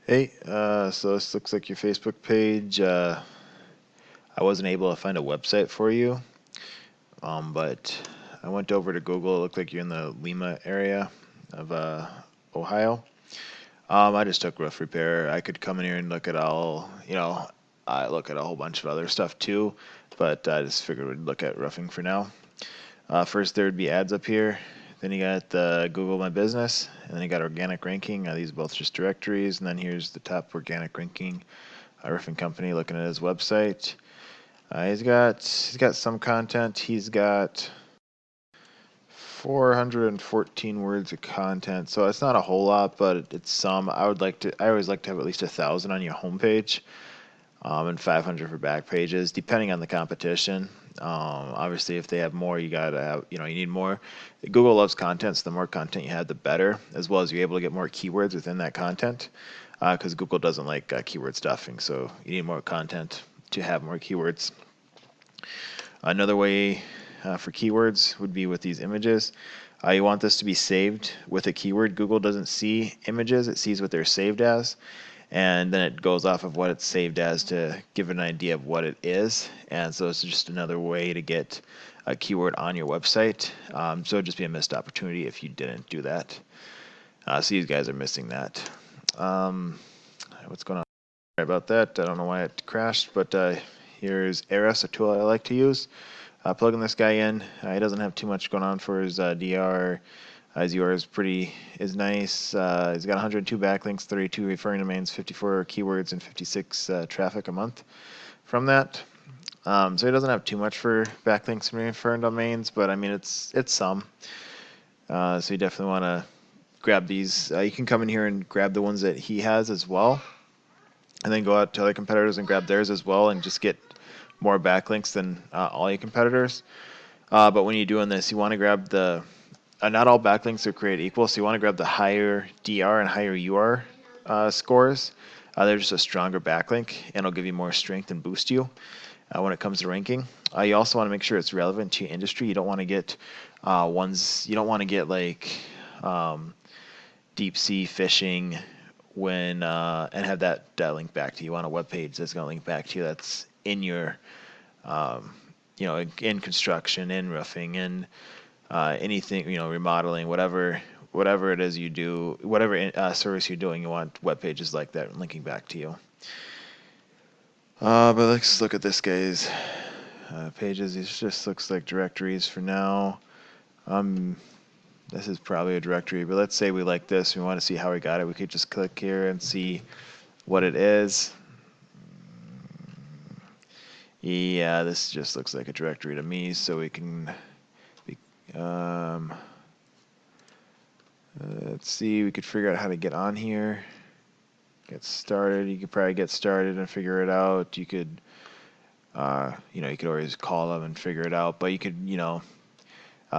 Hey, so this looks like your Facebook page. I wasn't able to find a website for you, but I went over to Google. It looked like you're in the Lima area of Ohio. I just took roof repair. I could come in here and look at I look at a whole bunch of other stuff too, but I just figured we'd look at roofing for now. First, there would be ads up here. Then you got the Google My Business, and then you got organic ranking. These are both just directories, and then here's the top organic ranking roofing company. Looking at his website, he's got some content. He's got 414 words of content, so it's not a whole lot, but it's some. I always like to have at least 1,000 on your homepage, and 500 for back pages, depending on the competition. Obviously, if they have more, you gotta have, you need more. Google loves content, so the more content you have, the better. As well as you're able to get more keywords within that content, because Google doesn't like keyword stuffing. So you need more content to have more keywords. Another way for keywords would be with these images. You want this to be saved with a keyword. Google doesn't see images; it sees what they're saved as, and then it goes off of what it's saved as to give an idea of what it is. And so it's just another way to get a keyword on your website. So it'd just be a missed opportunity if you didn't do that. So these guys are missing that. What's going on? Sorry about that. I don't know why it crashed, but here's Eris, a tool I like to use. Plugging this guy in. He doesn't have too much going on for his DR. His URL is nice. He's got 102 backlinks, 32 referring domains, 54 keywords, and 56 traffic a month from that. So he doesn't have too much for backlinks and referring domains, but I mean it's some. So you definitely want to grab these. You can come in here and grab the ones that he has as well, and then go out to other competitors and grab theirs as well, and just get more backlinks than all your competitors. But when you're doing this, you want to grab not all backlinks are created equal, so you want to grab the higher DR and higher UR scores. They're just a stronger backlink, and it'll give you more strength and boost you when it comes to ranking. You also want to make sure it's relevant to your industry. You don't want to get you don't want to get like deep sea fishing and have that link back to you. You want a web page that's going to link back to you that's in your in construction, in roofing, in anything, remodeling, whatever it is you do, whatever service you're doing, you want web pages like that linking back to you. But let's look at this guy's pages. It just looks like directories for now. This is probably a directory, but let's say we like this. We want to see how we got it. We could just click here and see what it is. Yeah, this just looks like a directory to me, so we can let's see, we could figure out how to get on here, get started. You could probably get started and figure it out. You could you could always call them and figure it out, but you could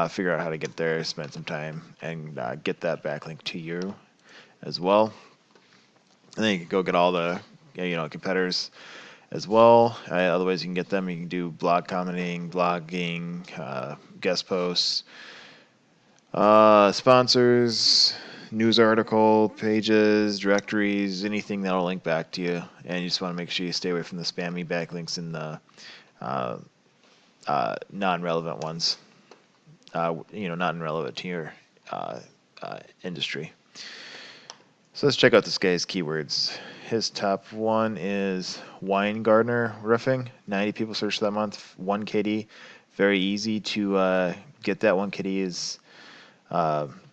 figure out how to get there, spend some time, and get that backlink to you as well. And then you can go get all the competitors as well. Otherwise, you can get them. You can do blog commenting, blogging, guest posts, sponsors, news article pages, directories, anything that'll link back to you. And you just want to make sure you stay away from the spammy backlinks and the non-relevant ones. Not relevant to your industry. So let's check out this guy's keywords. His top one is wine gardener roofing. 90 people searched that month. 1 KD. Very easy to get that. 1 KD is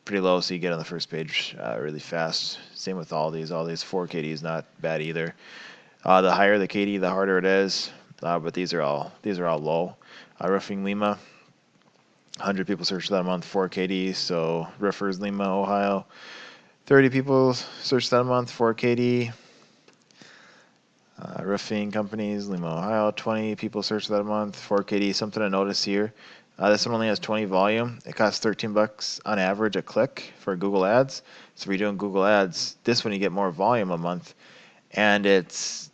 pretty low, so you get on the first page really fast. Same with all these. All these 4 KD is not bad either. The higher the KD, the harder it is. But these are all low. Roofing Lima. 100 people searched that a month. 4 KD. So roofers Lima, Ohio. 30 people searched that a month, 4 KD. Roofing companies, Lima, Ohio, 20 people searched that a month, 4 KD. Something to notice here. This one only has 20 volume. It costs $13 on average a click for Google Ads. So if you're doing Google Ads, this one you get more volume a month, and it's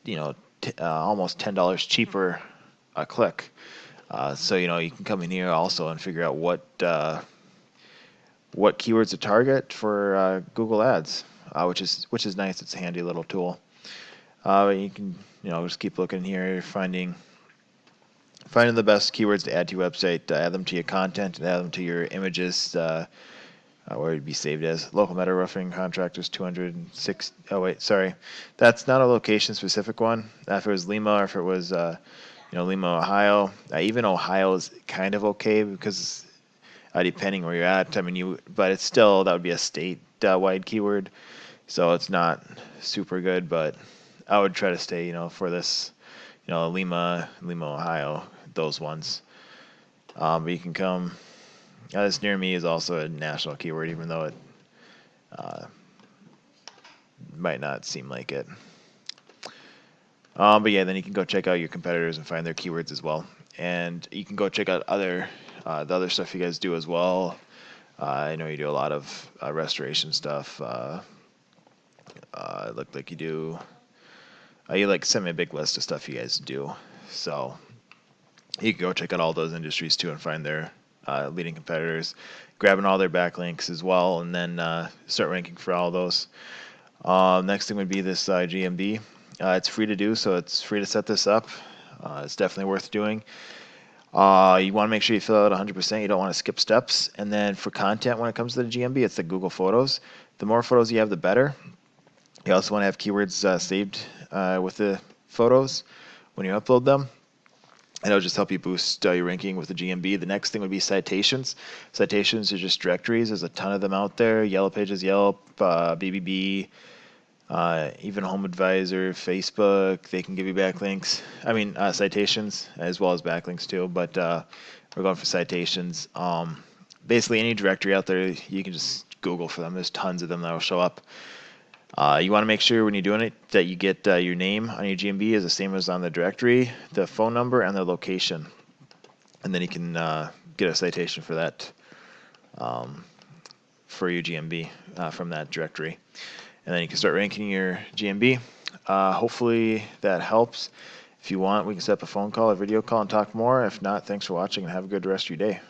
almost $10 cheaper a click. So you can come in here also and figure out what keywords to target for Google Ads. which is nice. It's a handy little tool. You can just keep looking here, finding the best keywords to add to your website, add them to your content, and add them to your images. Where it'd be saved as local metal roofing contractors 206. Oh wait, sorry, that's not a location specific one. If it was Lima or if it was Lima, Ohio, even Ohio is kind of okay because depending where you're at. I mean, but it's still that would be a state wide keyword, so it's not super good. But I would try to stay for this Lima, Ohio, those ones. But you can come. This near me is also a national keyword, even though it might not seem like it. But yeah, then you can go check out your competitors and find their keywords as well. And you can go check out the other stuff you guys do as well. I know you do a lot of restoration stuff. It looked like you do. You sent me a big list of stuff you guys do. So you can go check out all those industries too and find their leading competitors, grabbing all their backlinks as well, and then start ranking for all those. Next thing would be this GMB. It's free to do, so it's free to set this up. It's definitely worth doing. You want to make sure you fill out 100%. You don't want to skip steps. And then for content, when it comes to the GMB, it's the Google Photos. The more photos you have, the better. You also want to have keywords saved with the photos when you upload them. And it'll just help you boost your ranking with the GMB. The next thing would be citations. Citations are just directories. There's a ton of them out there. Yellow Pages, Yelp, BBB, even Home Advisor, Facebook. They can give you backlinks. I mean, citations as well as backlinks too. But we're going for citations. Basically, any directory out there, you can just Google for them. There's tons of them that will show up. You want to make sure when you're doing it that you get your name on your GMB is the same as on the directory, the phone number, and the location. And then you can get a citation for that for your GMB from that directory. And then you can start ranking your GMB. Hopefully that helps. If you want, we can set up a phone call, a video call, and talk more. If not, thanks for watching and have a good rest of your day.